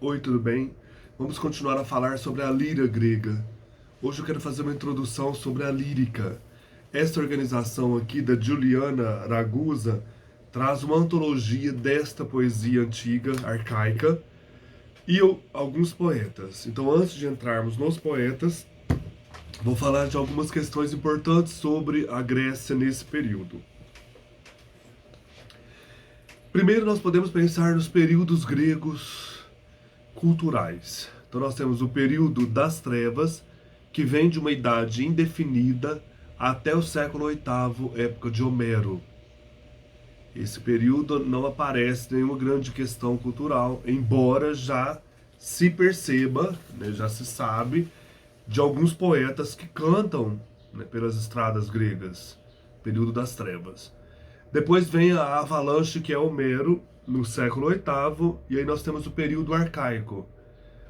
Oi, tudo bem? Vamos continuar a falar sobre a líria grega. Hoje eu quero fazer uma introdução sobre a lírica. Esta organização aqui da Juliana Ragusa traz uma antologia desta poesia antiga, arcaica, e alguns poetas. Então, antes de entrarmos nos poetas, vou falar de algumas questões importantes sobre a Grécia nesse período. Primeiro, nós podemos pensar nos períodos gregos culturais. Então nós temos o período das trevas, que vem de uma idade indefinida até o século VIII, época de Homero. Esse período não aparece nenhuma grande questão cultural, embora já se perceba, né, já se sabe, de alguns poetas que cantam, né, pelas estradas gregas, período das trevas. Depois vem a avalanche, que é Homero, no século VIII, e aí nós temos o período arcaico.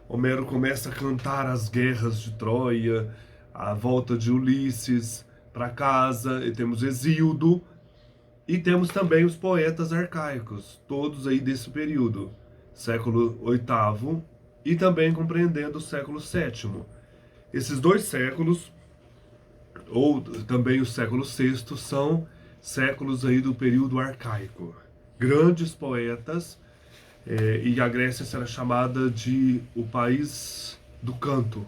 Homero começa a cantar as guerras de Troia, a volta de Ulisses para casa, e temos Hesíodo, e temos também os poetas arcaicos, todos aí desse período, século VIII, e também compreendendo o século VII. Esses dois séculos, ou também o século VI, são séculos aí do período arcaico. Grandes poetas, e a Grécia será chamada de o país do canto.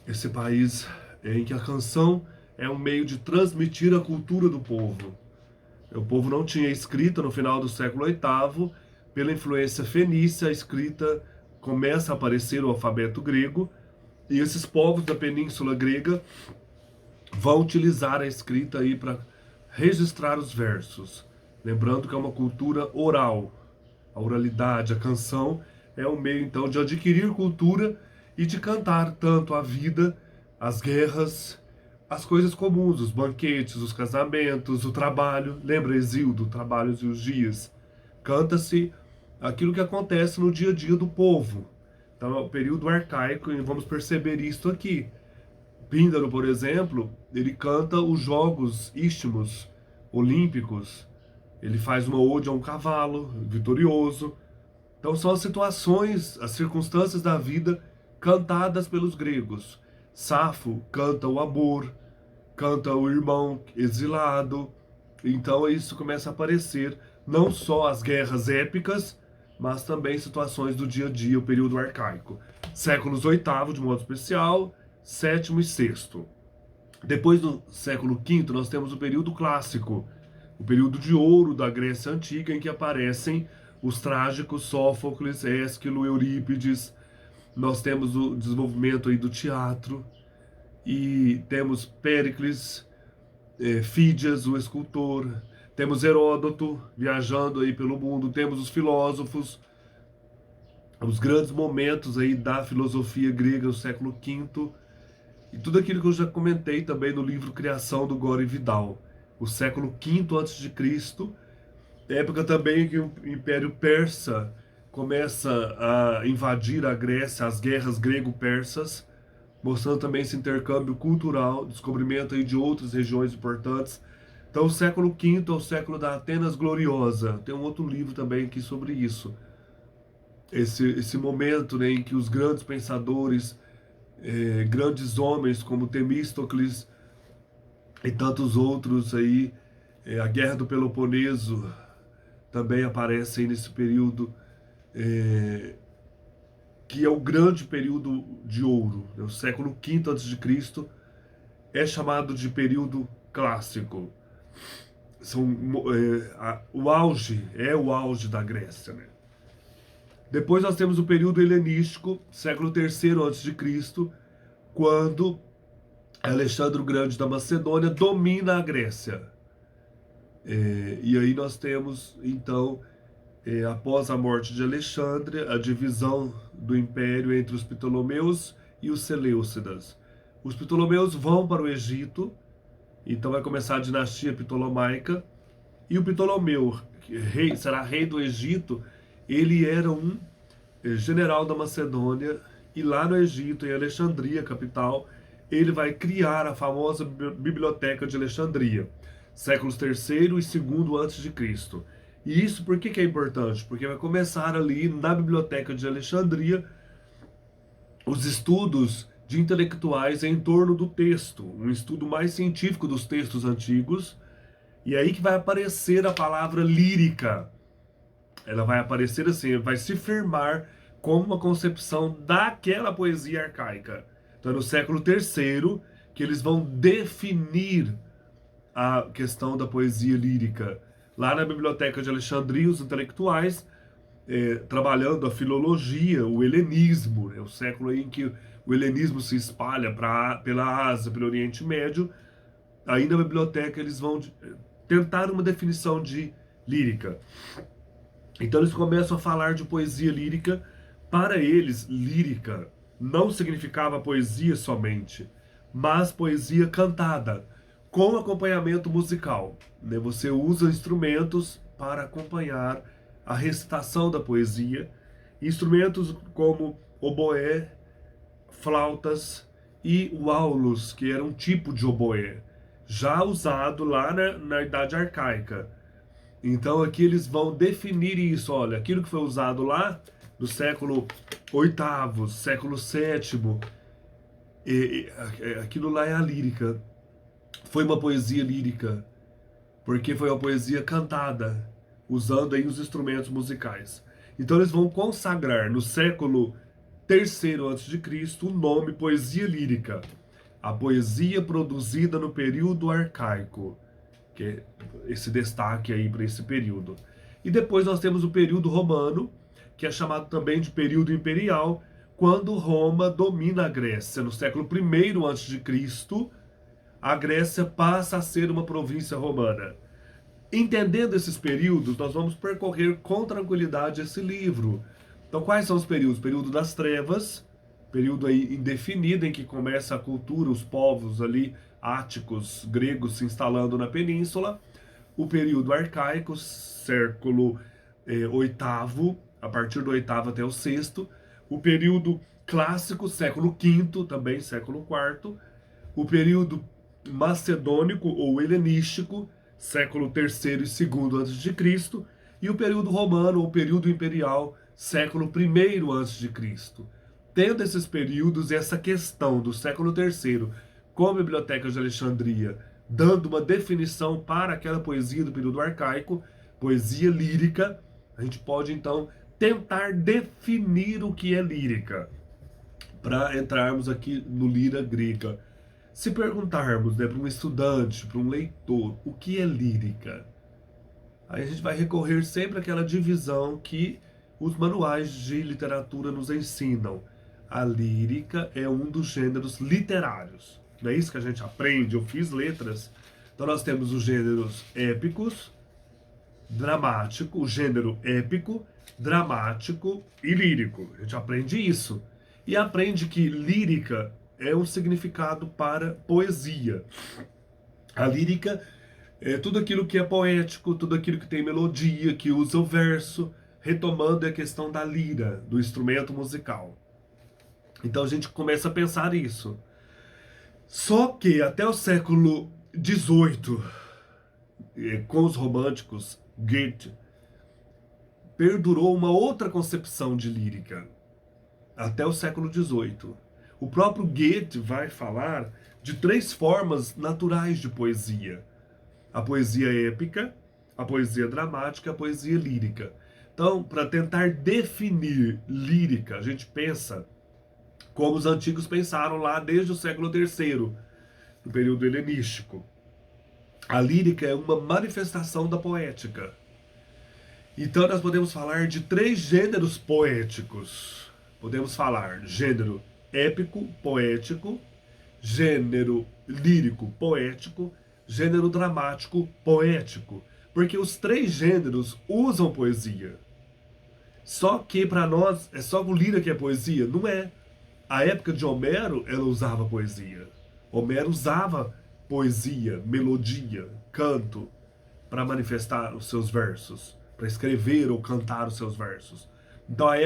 Esse país em que a canção é um meio de transmitir a cultura do povo. O povo não tinha escrita no final do século VIII, pela influência fenícia, a escrita começa a aparecer o alfabeto grego, e esses povos da Península Grega vão utilizar a escrita aí para registrar os versos. Lembrando que é uma cultura oral. A oralidade, a canção, é um meio então de adquirir cultura e de cantar tanto a vida, as guerras, as coisas comuns, os banquetes, os casamentos, o trabalho. Lembra, Hesíodo, trabalhos e os dias? Canta-se aquilo que acontece no dia a dia do povo. Então é o período arcaico e vamos perceber isto aqui. Píndaro, por exemplo, ele canta os jogos istmos olímpicos. Ele faz uma ode a um cavalo vitorioso. Então são as situações, as circunstâncias da vida cantadas pelos gregos. Safo canta o amor, canta o irmão exilado. Então isso começa a aparecer não só as guerras épicas, mas também situações do dia a dia, o período arcaico. Séculos VIII, de modo especial, sétimo e sexto. Depois do século V, nós temos o período clássico, o período de ouro da Grécia Antiga, em que aparecem os trágicos Sófocles, Ésquilo, Eurípides. Nós temos o desenvolvimento aí do teatro, e temos Péricles, Fídias, o escultor, temos Heródoto viajando aí pelo mundo, temos os filósofos, os grandes momentos aí da filosofia grega no século V, e tudo aquilo que eu já comentei também no livro Criação, do Gore Vidal. O século V a.C., época também que o Império Persa começa a invadir a Grécia, as guerras grego-persas, mostrando também esse intercâmbio cultural, descobrimento aí de outras regiões importantes. Então, o século V é o século da Atenas Gloriosa. Tem um outro livro também aqui sobre isso. Esse momento, né, em que os grandes pensadores, grandes homens como Temístocles e tantos outros aí, a Guerra do Peloponeso também aparece aí nesse período, que é o grande período de ouro, né? O século V a.C. é chamado de período clássico. O auge da Grécia, né? Depois nós temos o período helenístico, século III a.C., quando Alexandre o Grande da Macedônia domina a Grécia. E aí nós temos, então, após a morte de Alexandre, a divisão do império entre os Ptolomeus e os Seleucidas. Os Ptolomeus vão para o Egito, então vai começar a dinastia ptolomaica, e o Ptolomeu, que será rei do Egito, ele era um general da Macedônia, e lá no Egito, em Alexandria, capital, ele vai criar a famosa Biblioteca de Alexandria, séculos III e II a.C. E isso por que que é importante? Porque vai começar ali na Biblioteca de Alexandria os estudos de intelectuais em torno do texto, um estudo mais científico dos textos antigos, e aí que vai aparecer a palavra lírica. Ela vai aparecer assim, vai se firmar como uma concepção daquela poesia arcaica. Então é no século III que eles vão definir a questão da poesia lírica. Lá na Biblioteca de Alexandria, os intelectuais trabalhando a filologia, o helenismo, é o século em que o helenismo se espalha pela Ásia, pelo Oriente Médio. Aí na biblioteca eles vão tentar uma definição de lírica. Então eles começam a falar de poesia lírica. Para eles, lírica não significava poesia somente, mas poesia cantada, com acompanhamento musical, né? Você usa instrumentos para acompanhar a recitação da poesia, instrumentos como oboé, flautas e o aulos, que era um tipo de oboé, já usado lá na Idade Arcaica. Então aqui eles vão definir isso, olha, aquilo que foi usado lá no século VIII, século VII, aquilo lá é a lírica. Foi uma poesia lírica, porque foi uma poesia cantada, usando aí os instrumentos musicais. Então eles vão consagrar no século III a.C. o nome poesia lírica, a poesia produzida no período arcaico, que é esse destaque aí para esse período. E depois nós temos o período romano, que é chamado também de período imperial, quando Roma domina a Grécia. No século I a.C., a Grécia passa a ser uma província romana. Entendendo esses períodos, nós vamos percorrer com tranquilidade esse livro. Então, quais são os períodos? Período das trevas, período aí indefinido em que começa a cultura, os povos ali áticos, gregos se instalando na península. O período arcaico, século oitavo, a partir do oitavo até o sexto. O período clássico, século quinto, também século quarto. O período macedônico ou helenístico, século terceiro e segundo antes de Cristo, e o período romano ou período imperial, século primeiro antes de Cristo. Tendo esses períodos e essa questão do século terceiro com a Biblioteca de Alexandria, dando uma definição para aquela poesia do período arcaico, poesia lírica, a gente pode então tentar definir o que é lírica, para entrarmos aqui no lira grega. Se perguntarmos, né, para um estudante, para um leitor, o que é lírica, aí a gente vai recorrer sempre àquela divisão que os manuais de literatura nos ensinam. A lírica é um dos gêneros literários. Não é isso que a gente aprende? Eu fiz letras. Então nós temos os gêneros épicos, dramático, o gênero épico, dramático e lírico. A gente aprende isso. E aprende que lírica é um significado para poesia. A lírica é tudo aquilo que é poético, tudo aquilo que tem melodia, que usa o verso, retomando a questão da lira, do instrumento musical. Então a gente começa a pensar isso. Só que até o século XVIII, com os românticos, Goethe, perdurou uma outra concepção de lírica. Até o século XVIII. O próprio Goethe vai falar de três formas naturais de poesia: a poesia épica, a poesia dramática, a poesia lírica. Então, para tentar definir lírica, a gente pensa como os antigos pensaram lá desde o século III, no período helenístico. A lírica é uma manifestação da poética. Então, nós podemos falar de três gêneros poéticos. Podemos falar gênero épico, poético, gênero lírico, poético, gênero dramático, poético. Porque os três gêneros usam poesia. Só que para nós é só o lira que é poesia? Não é. A época de Homero, ela usava poesia. Homero usava poesia, melodia, canto, para manifestar os seus versos, para escrever ou cantar os seus versos. Então a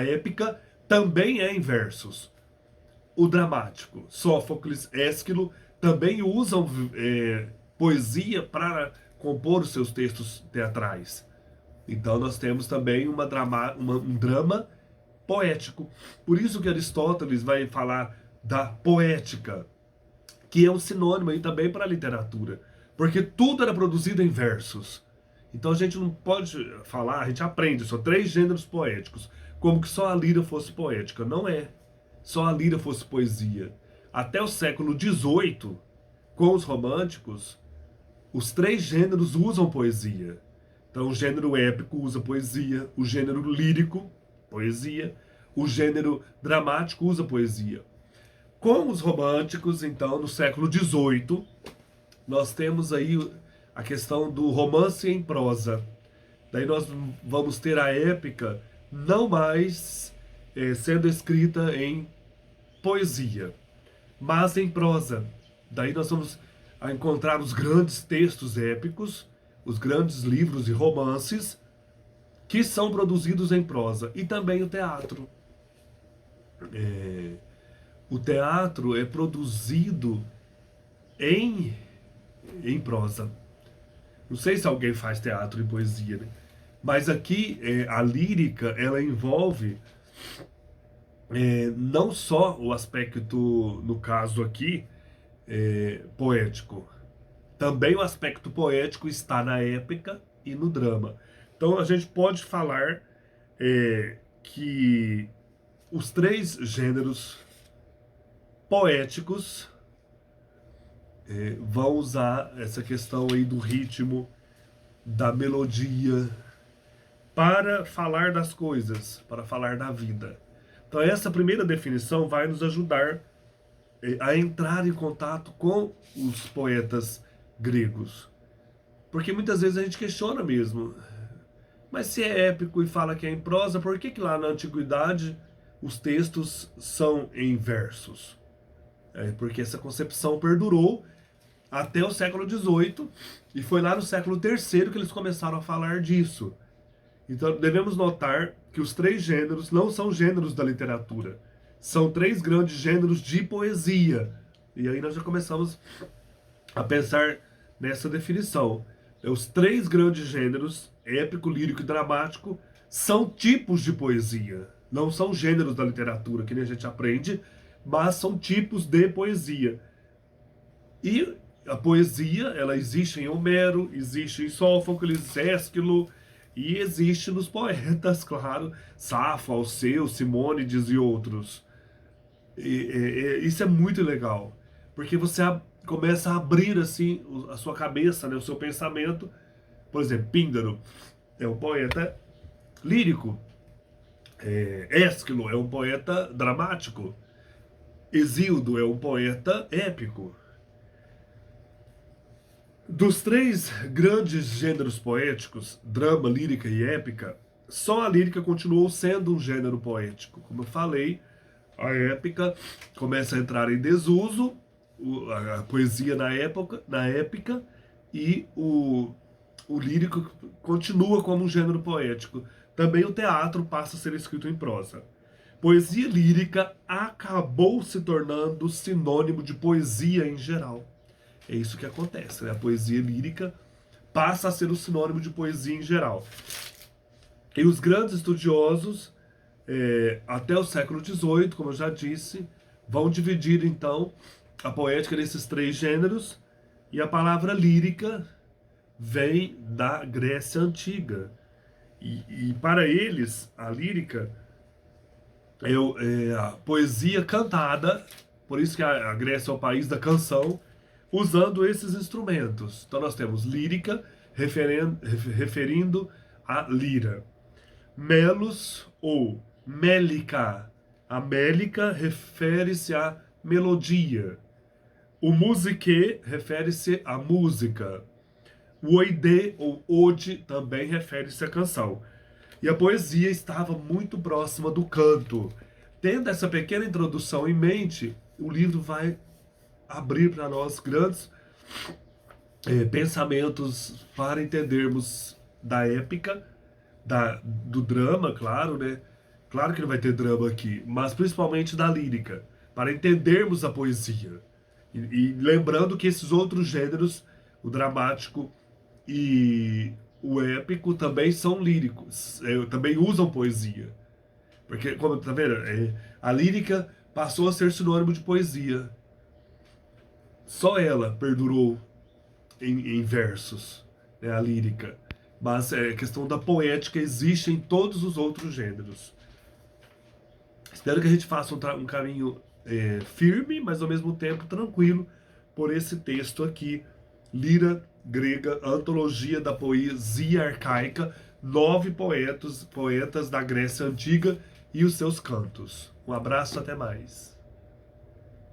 épica também é em versos. O dramático, Sófocles, Ésquilo, também usam poesia para compor os seus textos teatrais. Então nós temos também um drama poético. Por isso que Aristóteles vai falar da poética, que é um sinônimo aí também para a literatura, porque tudo era produzido em versos. Então a gente não pode falar, a gente aprende só três gêneros poéticos, como que só a lira fosse poética. Não é. Só a lira fosse poesia. Até o século XVIII, com os românticos, os três gêneros usam poesia. Então o gênero épico usa poesia, o gênero lírico, poesia, o gênero dramático usa poesia. Com os românticos, então, no século XVIII, nós temos aí a questão do romance em prosa. Daí nós vamos ter a épica não mais sendo escrita em poesia, mas em prosa. Daí nós vamos encontrar os grandes textos épicos, os grandes livros e romances que são produzidos em prosa. E também o teatro. O teatro é produzido em prosa. Não sei se alguém faz teatro e poesia, né? Mas aqui a lírica ela envolve não só o aspecto, no caso aqui, poético. Também o aspecto poético está na épica e no drama. Então a gente pode falar que os três gêneros poéticos vão usar essa questão aí do ritmo, da melodia, para falar das coisas, para falar da vida. Então essa primeira definição vai nos ajudar a entrar em contato com os poetas gregos. Porque muitas vezes a gente questiona mesmo. Mas se é épico e fala que é em prosa, por que que lá na antiguidade os textos são em versos? Porque essa concepção perdurou até o século XVIII e foi lá no século III que eles começaram a falar disso. Então devemos notar que os três gêneros não são gêneros da literatura, são três grandes gêneros de poesia. E aí nós já começamos a pensar nessa definição. Os três grandes gêneros, épico, lírico e dramático, são tipos de poesia. Não são gêneros da literatura, que nem a gente aprende, mas são tipos de poesia. E a poesia, ela existe em Homero, existe em Sófocles, Ésquilo, e existe nos poetas, claro, Safo, Alceu, Simônides e outros. Isso é muito legal, porque você começa a abrir assim a sua cabeça, né, o seu pensamento. Por exemplo, Píndaro é um poeta lírico, Ésquilo é um poeta dramático, Hesíodo é um poeta épico. Dos três grandes gêneros poéticos, drama, lírica e épica, só a lírica continuou sendo um gênero poético. Como eu falei, a épica começa a entrar em desuso, a poesia na épica, e o lírico continua como um gênero poético. Também o teatro passa a ser escrito em prosa. Poesia lírica acabou se tornando sinônimo de poesia em geral. É isso que acontece, né? A poesia lírica passa a ser o sinônimo de poesia em geral. E os grandes estudiosos, até o século XVIII, como eu já disse, vão dividir então a poética nesses três gêneros, e a palavra lírica vem da Grécia Antiga. E para eles, a lírica é a poesia cantada, por isso que a Grécia é o país da canção, usando esses instrumentos. Então nós temos lírica, referindo a lira. Melos ou mélica. A mélica refere-se à melodia. O musique refere-se à música. O oide ou ode também refere-se à canção. E a poesia estava muito próxima do canto. Tendo essa pequena introdução em mente, o livro vai abrir para nós grandes pensamentos para entendermos da épica, do drama, claro, né? Claro que não vai ter drama aqui, mas principalmente da lírica, para entendermos a poesia. E lembrando que esses outros gêneros, o dramático e o épico também são líricos, também usam poesia. Porque, como tá vendo, a lírica passou a ser sinônimo de poesia. Só ela perdurou em versos, né, a lírica. Mas a questão da poética existe em todos os outros gêneros. Espero que a gente faça um caminho firme, mas ao mesmo tempo tranquilo, por esse texto aqui, Lira Grega, Antologia da Poesia Arcaica, 9 poetas da Grécia Antiga e os seus cantos. Um abraço, até mais.